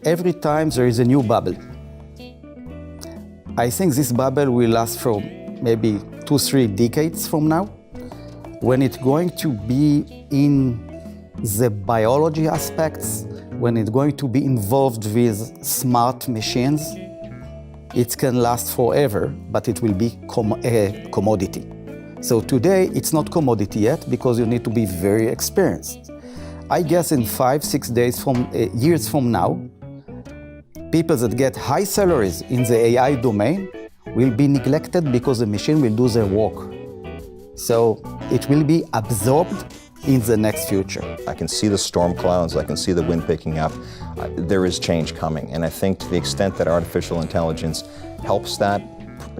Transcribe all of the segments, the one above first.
every time there is a new bubble. I think this bubble will last for maybe 2-3 decades from now, when it's going to be in the biology aspects, when it's going to be involved with smart machines. It can last forever, but it will be a commodity. So today, it's not commodity yet because you need to be very experienced. I guess in 5-6 years from now, people that get high salaries in the AI domain will be neglected because the machine will do their work. So it will be absorbed in the next future. I can see the storm clouds, I can see the wind picking up. There is change coming, and I think to the extent that artificial intelligence helps that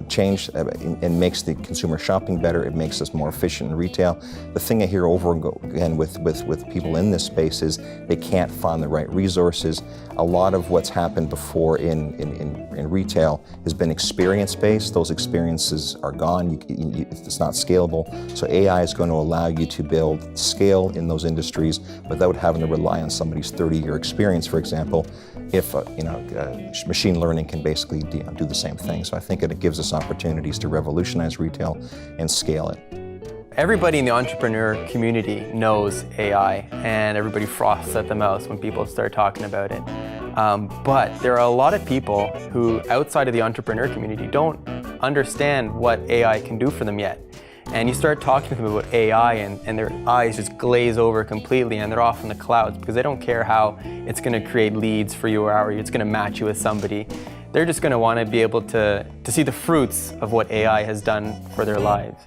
change and makes the consumer shopping better, it makes us more efficient in retail. The thing I hear over again with people in this space is they can't find the right resources. A lot of what's happened before in retail has been experience-based. Those experiences are gone. It's not scalable. So AI is going to allow you to build scale in those industries without having to rely on somebody's 30-year experience, for example, if machine learning can basically do the same thing. So I think it gives us opportunities to revolutionize retail and scale it. Everybody in the entrepreneur community knows AI, and everybody froths at the mouth when people start talking about it. But there are a lot of people who, outside of the entrepreneur community, don't understand what AI can do for them yet. And you start talking to them about AI and their eyes just glaze over completely, and they're off in the clouds because they don't care how it's going to create leads for you or how it's going to match you with somebody. They're just going to want to be able to see the fruits of what AI has done for their lives.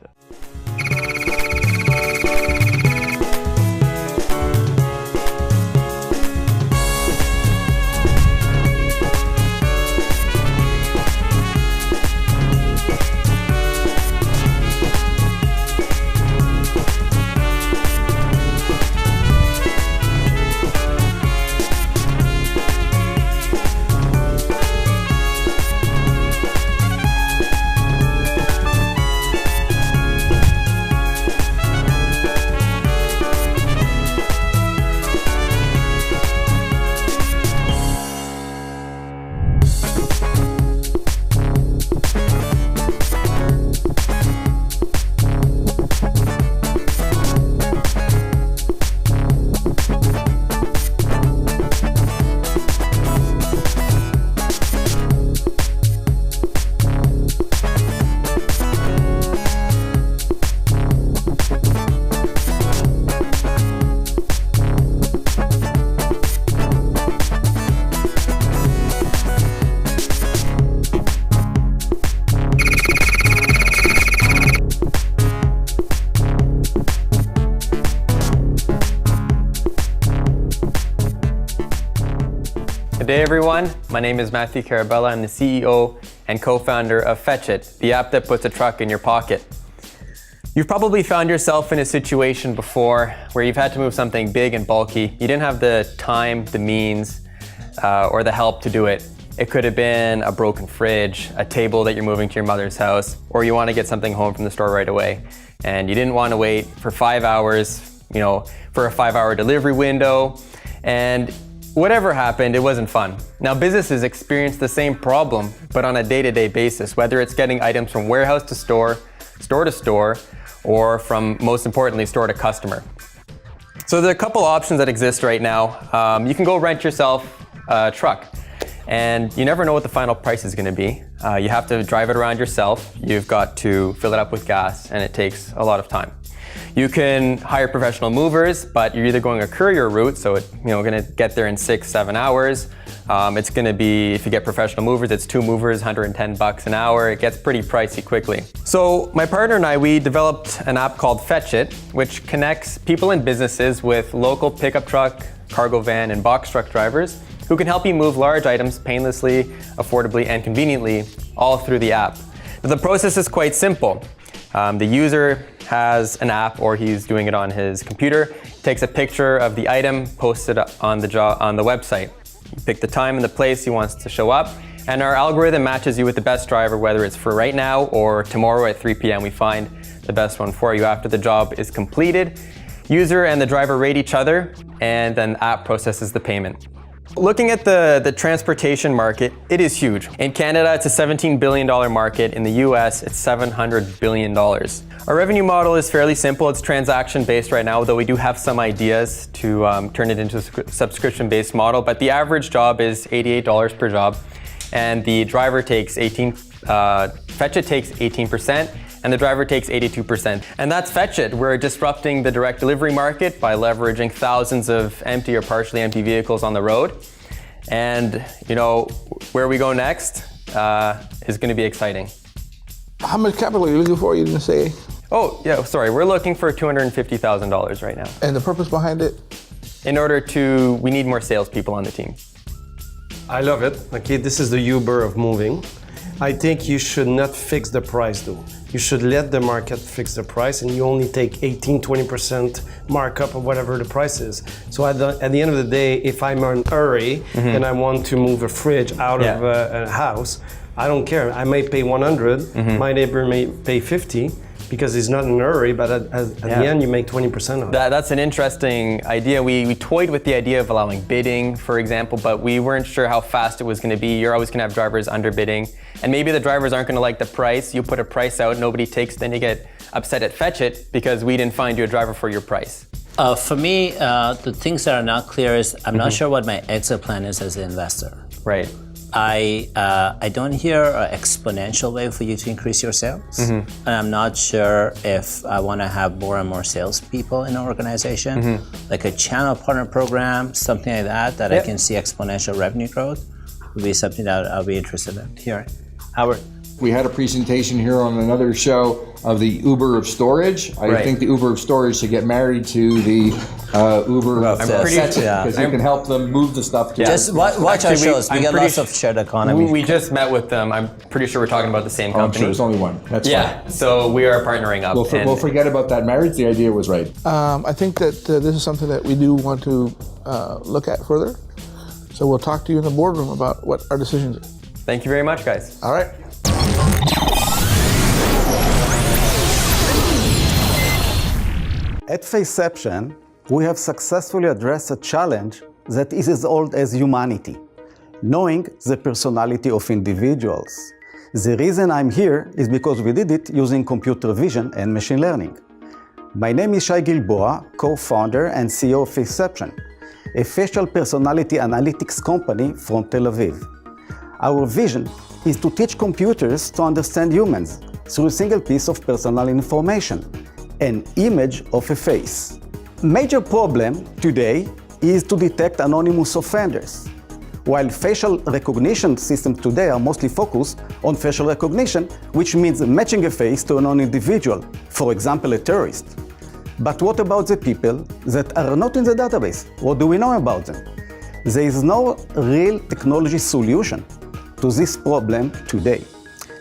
Good day everyone, my name is Matthew Carabella. I'm the CEO and co-founder of Fetchit, the app that puts a truck in your pocket. You've probably found yourself in a situation before where you've had to move something big and bulky. You didn't have the time, the means, or the help to do it. It could have been a broken fridge, a table that you're moving to your mother's house, or you want to get something home from the store right away. And you didn't want to wait for 5 hours, for a 5-hour delivery window. And whatever happened, it wasn't fun. Now, businesses experience the same problem, but on a day-to-day basis, whether it's getting items from warehouse to store, store to store, or from, most importantly, store to customer. So there are a couple options that exist right now. You can go rent yourself a truck, and you never know what the final price is going to be. You have to drive it around yourself. You've got to fill it up with gas, and it takes a lot of time. You can hire professional movers, but you're either going a courier route, so it's going to get there in 6-7 hours. It's going to be, if you get professional movers, it's 2 movers, $110 an hour. It gets pretty pricey quickly. So my partner and I, we developed an app called Fetchit, which connects people and businesses with local pickup truck, cargo van, and box truck drivers who can help you move large items painlessly, affordably, and conveniently, all through the app. The process is quite simple. The user has an app, or he's doing it on his computer, takes a picture of the item, posts it on the website. You pick the time and the place he wants to show up, and our algorithm matches you with the best driver, whether it's for right now or tomorrow at 3 p.m. We find the best one for you after the job is completed. User and the driver rate each other, and then the app processes the payment. Looking at the transportation market, it is huge. In Canada, it's a $17 billion market. In the US, it's $700 billion. Our revenue model is fairly simple. It's transaction-based right now, though we do have some ideas to turn it into a subscription-based model. But the average job is $88 per job, and the driver takes Fetchit takes 18%, and the driver takes 82%. And that's Fetchit. We're disrupting the direct delivery market by leveraging thousands of empty or partially empty vehicles on the road. And where we go next is going to be exciting. How much capital are you looking for, you didn't say? Oh, yeah, sorry. We're looking for $250,000 right now. And the purpose behind it? We need more salespeople on the team. I love it. Okay, this is the Uber of moving. I think you should not fix the price though. You should let the market fix the price, and you only take 18-20% markup of whatever the price is. So at the end of the day, if I'm in a hurry and I want to move a fridge out of a house, I don't care. I may pay 100, my neighbor may pay 50, because he's not in a hurry, but at the end you make 20% of it. That's an interesting idea. We toyed with the idea of allowing bidding, for example, but we weren't sure how fast it was going to be. You're always going to have drivers underbidding, and maybe the drivers aren't going to like the price. You put a price out, nobody takes, then you get upset at Fetchit because we didn't find you a driver for your price. For me, the things that are not clear is I'm not sure what my exit plan is as an investor. Right. I don't hear an exponential way for you to increase your sales. And I'm not sure if I want to have more and more salespeople in an organization, like a channel partner program, something like that I can see exponential revenue growth would be something that I'll be interested in hearing. Howard? We had a presentation here on another show of the Uber of storage. I think the Uber of storage should get married to the Uber of Fetchit, because you can help them move the stuff to. Just watch our shows. We get lots of shared economy. We just met with them. I'm pretty sure we're talking about the same company. I'm sure there's only one. That's fine. So we are partnering up. We'll forget about that marriage. The idea was right. I think that this is something that we do want to look at further. So we'll talk to you in the boardroom about what our decisions are. Thank you very much, guys. All right. At Faceception, we have successfully addressed a challenge that is as old as humanity, knowing the personality of individuals. The reason I'm here is because we did it using computer vision and machine learning. My name is Shai Gilboa, co-founder and CEO of Faceception, a facial personality analytics company from Tel Aviv. Our vision is to teach computers to understand humans through a single piece of personal information, an image of a face. Major problem today is to detect anonymous offenders. While facial recognition systems today are mostly focused on facial recognition, which means matching a face to a known individual, for example, a terrorist. But what about the people that are not in the database? What do we know about them? There is no real technology solution to this problem today.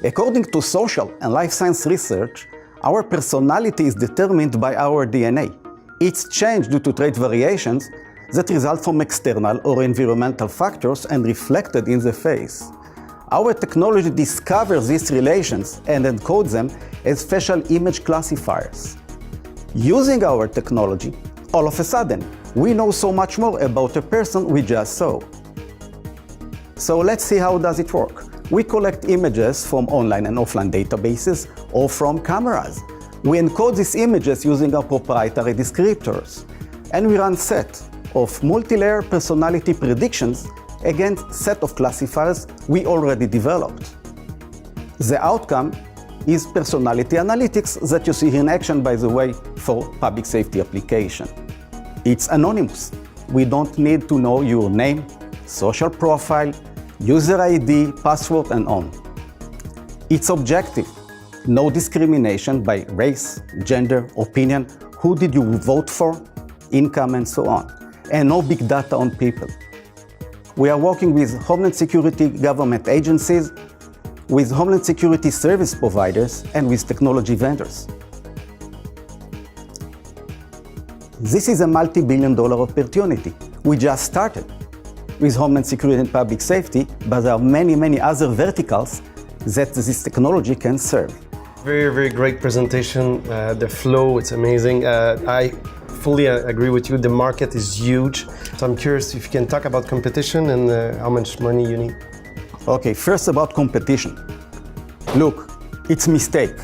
According to social and life science research, our personality is determined by our DNA. It's changed due to trait variations that result from external or environmental factors and reflected in the face. Our technology discovers these relations and encodes them as facial image classifiers. Using our technology, all of a sudden, we know so much more about a person we just saw. So let's see how does it work. We collect images from online and offline databases or from cameras. We encode these images using our proprietary descriptors, and we run set of multi-layer personality predictions against set of classifiers we already developed. The outcome is personality analytics that you see in action, by the way, for public safety application. It's anonymous. We don't need to know your name, social profile, user ID, password, and on. It's objective. No discrimination by race, gender, opinion, who did you vote for, income, and so on. And no big data on people. We are working with Homeland Security government agencies, with Homeland Security service providers, and with technology vendors. This is a multi-billion-dollar opportunity. We just started with Homeland Security and Public Safety, but there are many, many other verticals that this technology can serve. Very, very great presentation. The flow, it's amazing. I fully agree with you. The market is huge. So I'm curious if you can talk about competition and how much money you need. Okay, first about competition. Look, it's a mistake.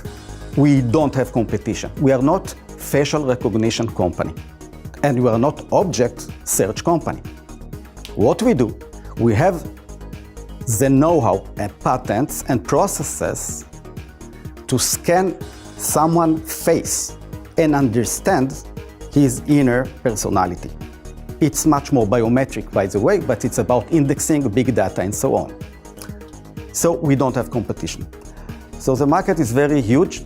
We don't have competition. We are not facial recognition company, and we are not object search company. What we do, we have the know-how and patents and processes to scan someone's face and understand his inner personality. It's much more biometric, by the way, but it's about indexing, big data, and so on. So we don't have competition. So the market is very huge,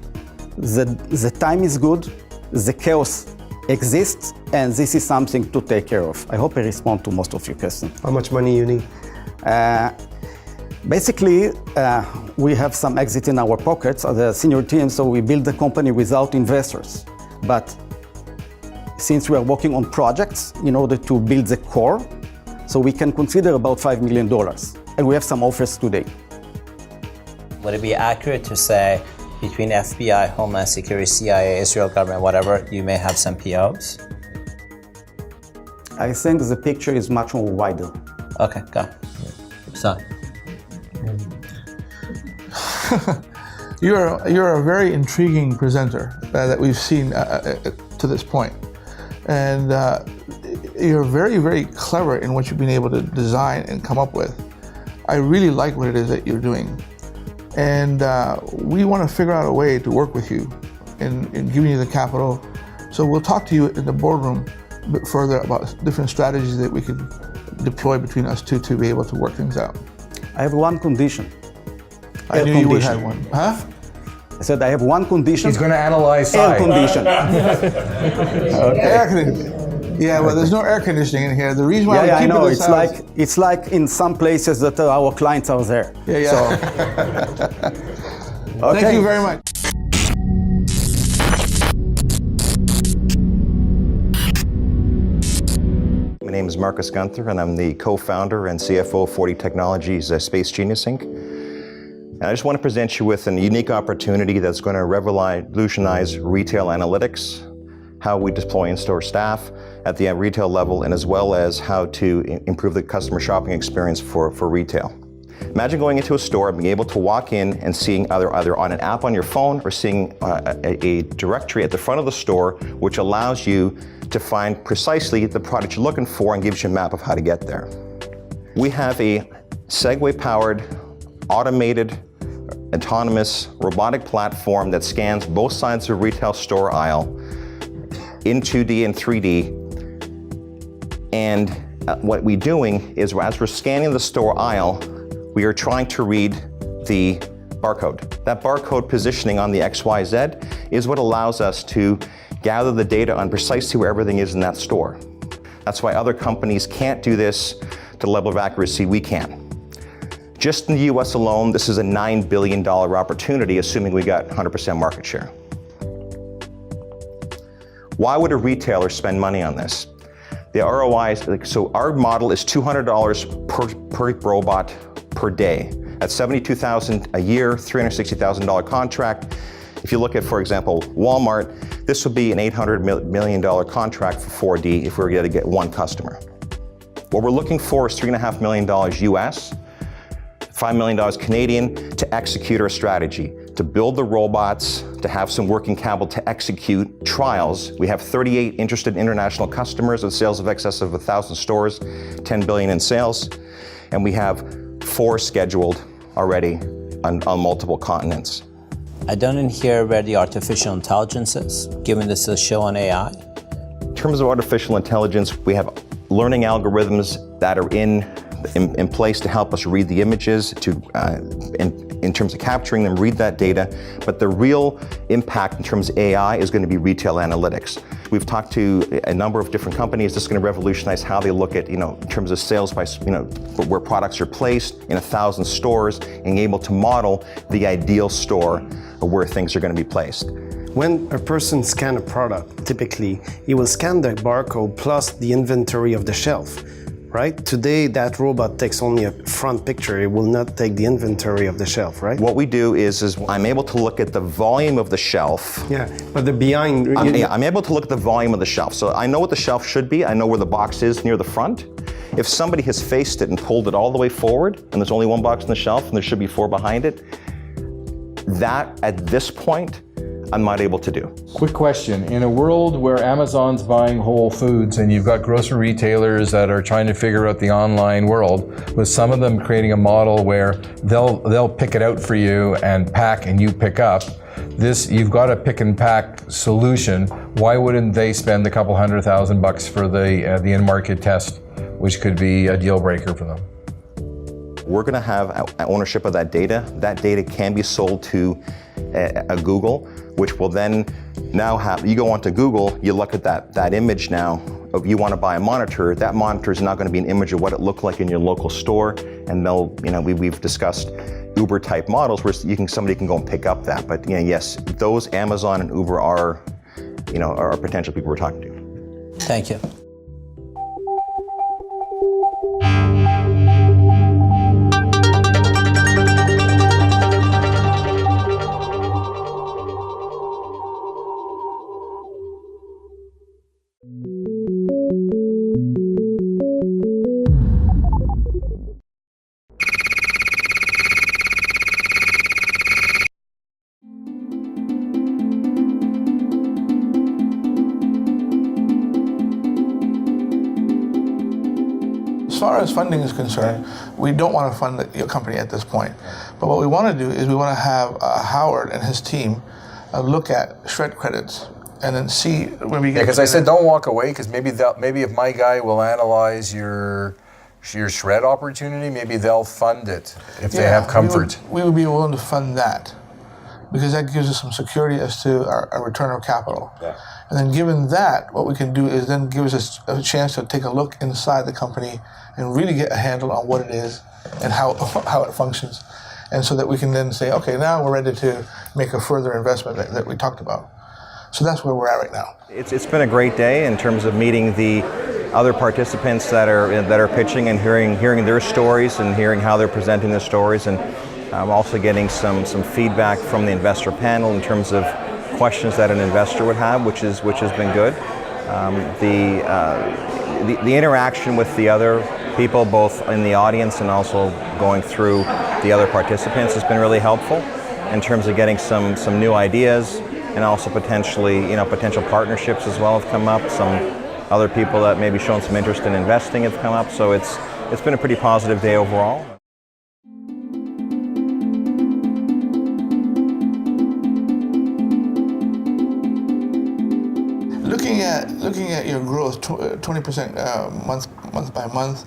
the time is good, the chaos exists, and this is something to take care of. I hope I respond to most of your questions. How much money you need? Basically, we have some exit in our pockets as a senior team, so we build the company without investors. But since we are working on projects in order to build the core, so we can consider about $5 million, and we have some offers today. Would it be accurate to say between FBI, Homeland Security, CIA, Israel government, whatever, you may have some POs? I think the picture is much more wider. Okay, got it. So. You're a very intriguing presenter that we've seen to this point. And you're very, very clever in what you've been able to design and come up with. I really like what it is that you're doing. And we want to figure out a way to work with you in giving you the capital. So we'll talk to you in the boardroom a bit further about different strategies that we could deploy between us two to be able to work things out. I have one condition. I knew you would have one. Huh? I said I have one condition. He's going to analyze air side. condition. Air conditioning. Yeah, well, there's no air conditioning in here. The reason why we I keep know. it It's like in some places that our clients are there. Yeah. So, okay. Thank you very much. My name is Marcus Gunther, and I'm the co-founder and CFO of 4D Technologies Space Genius Inc. And I just want to present you with a unique opportunity that's going to revolutionize retail analytics, how we deploy in-store staff at the retail level, and as well as how to improve the customer shopping experience for retail. Imagine going into a store and being able to walk in and seeing either on an app on your phone or seeing a directory at the front of the store, which allows you to find precisely the product you're looking for and gives you a map of how to get there. We have a Segway-powered, automated, autonomous robotic platform that scans both sides of a retail store aisle in 2D and 3D. And what we're doing is, as we're scanning the store aisle, we are trying to read the barcode. That barcode positioning on the XYZ is what allows us to gather the data on precisely where everything is in that store. That's why other companies can't do this to the level of accuracy we can. Just in the US alone, this is a $9 billion opportunity, assuming we got 100% market share. Why would a retailer spend money on this? The ROI is, so our model is $200 per robot per day. That's $72,000 a year, $360,000 contract. If you look at, for example, Walmart, this would be an $800 million contract for 4D if we were going to get one customer. What we're looking for is $3.5 million US, $5 million Canadian to execute our strategy, to build the robots, to have some working capital to execute trials. We have 38 interested international customers with sales of excess of 1,000 stores, 10 billion in sales, and we have 4 scheduled already on multiple continents. I don't hear where the artificial intelligence is, given this is a show on AI. In terms of artificial intelligence, we have learning algorithms that are in place to help us read the images, in terms of capturing them, read that data. But the real impact in terms of AI is going to be retail analytics. We've talked to a number of different companies. This is going to revolutionize how they look at, in terms of sales by, where products are placed in 1,000 stores, and able to model the ideal store of where things are going to be placed. When a person scans a product, typically, he will scan the barcode plus the inventory of the shelf. right? Today, that robot takes only a front picture. It will not take the inventory of the shelf, right? What we do is I'm able to look at the volume of the shelf. Yeah, but the behind... I'm able to look at the volume of the shelf. So I know what the shelf should be. I know where the box is near the front. If somebody has faced it and pulled it all the way forward, and there's only one box on the shelf, and there should be 4 behind it, that, at this point, I'm not able to do. Quick question. In a world where Amazon's buying Whole Foods and you've got grocery retailers that are trying to figure out the online world, with some of them creating a model where they'll pick it out for you and pack and you pick up, you've got a pick and pack solution. Why wouldn't they spend a couple $100,000 for the in-market test, which could be a deal breaker for them? We're going to have ownership of that data. That data can be sold to a Google, which will then now have, you go onto Google, you look at that image now of you want to buy a monitor. That monitor is not going to be an image of what it looked like in your local store, and they'll, we've discussed Uber type models where somebody can go and pick up that. But yes, those Amazon and Uber are potential people we're talking to. Thank you. As far as funding is concerned, we don't want to fund your company at this point. But what we want to do is we want to have Howard and his team look at shred credits and then see when we get. Because I said don't walk away, because maybe if my guy will analyze your shred opportunity, maybe they'll fund it if they have comfort. We would be willing to fund that, because that gives us some security as to our return of capital. Yeah. And then given that, what we can do is then give us a chance to take a look inside the company and really get a handle on what it is and how it functions. And so that we can then say, okay, now we're ready to make a further investment that we talked about. So that's where we're at right now. It's been a great day in terms of meeting the other participants that are pitching and hearing their stories and hearing how they're presenting their stories, and also getting some feedback from the investor panel in terms of questions that an investor would have, which has been good. The interaction with the other people, both in the audience and also going through the other participants, has been really helpful in terms of getting some new ideas, and also potentially, potential partnerships as well have come up. Some other people that maybe shown some interest in investing have come up. So it's been a pretty positive day overall. Looking at your growth, 20% month by month,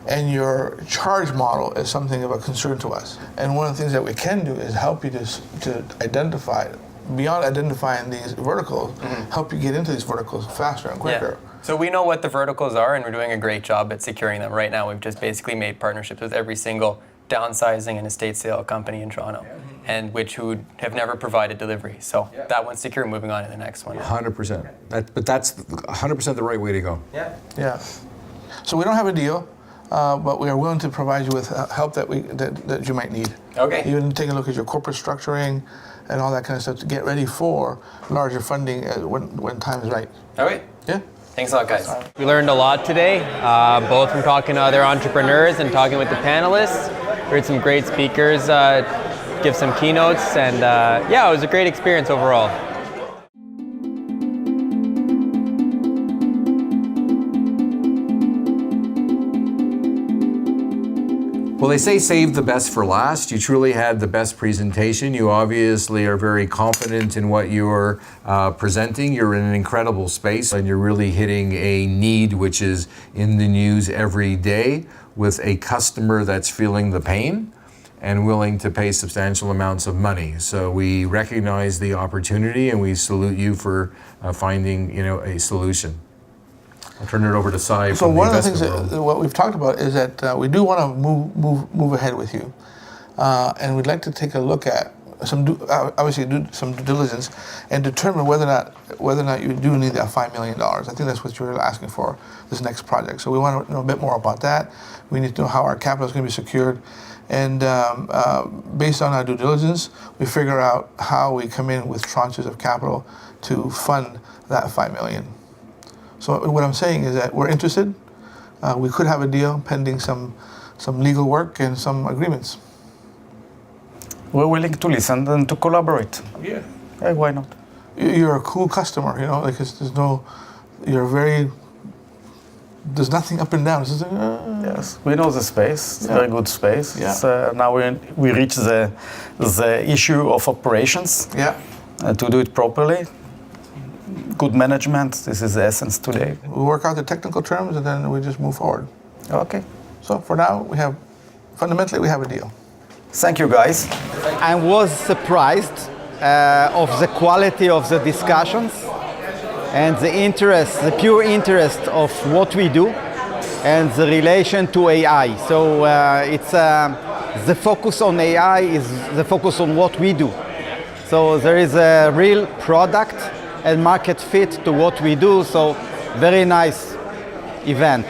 and your charge model is something of a concern to us. And one of the things that we can do is help you to identify, beyond identifying these verticals, help you get into these verticals faster and quicker. Yeah. So we know what the verticals are, and we're doing a great job at securing them. Right now, we've just basically made partnerships with every single downsizing and estate sale company in Toronto, and who have never provided delivery. So that one's secure. Moving on to the next one. 100%. But that's 100% the right way to go. Yeah. So we don't have a deal, but we are willing to provide you with help that you might need. Okay. Even take a look at your corporate structuring and all that kind of stuff to get ready for larger funding when time is right. Okay. Yeah. Thanks a lot, guys. We learned a lot today, both from talking to other entrepreneurs and talking with the panelists. We heard some great speakers give some keynotes, and it was a great experience overall. Well, they say save the best for last. You truly had the best presentation. You obviously are very confident in what you're presenting. You're in an incredible space, and you're really hitting a need which is in the news every day, with a customer that's feeling the pain and willing to pay substantial amounts of money. So we recognize the opportunity, and we salute you for finding a solution. I'll turn it over to Sai. So one of the things that what we've talked about is that we do want to move ahead with you, and we'd like to take a look at obviously do some due diligence and determine whether or not you do need that $5 million. I think that's what you're asking for this next project. So we want to know a bit more about that. We need to know how our capital is going to be secured, and based on our due diligence, we figure out how we come in with tranches of capital to fund that $5 million. So what I'm saying is that we're interested. We could have a deal pending some legal work and some agreements. We're willing to listen and to collaborate. Yeah. Hey, why not? You're a cool customer, you know, like there's nothing up and down. It's just like, Yes, we know the space. It's a very good space. Yeah. So now we reach the issue of operations. Yeah. To do it properly. Good management, this is the essence today. We work out the technical terms and then we just move forward. Okay. So for now, fundamentally we have a deal. Thank you, guys. I was surprised of the quality of the discussions and the pure interest of what we do and the relation to AI. So it's the focus on AI is the focus on what we do. So there is a real product and market fit to what we do. So very nice event.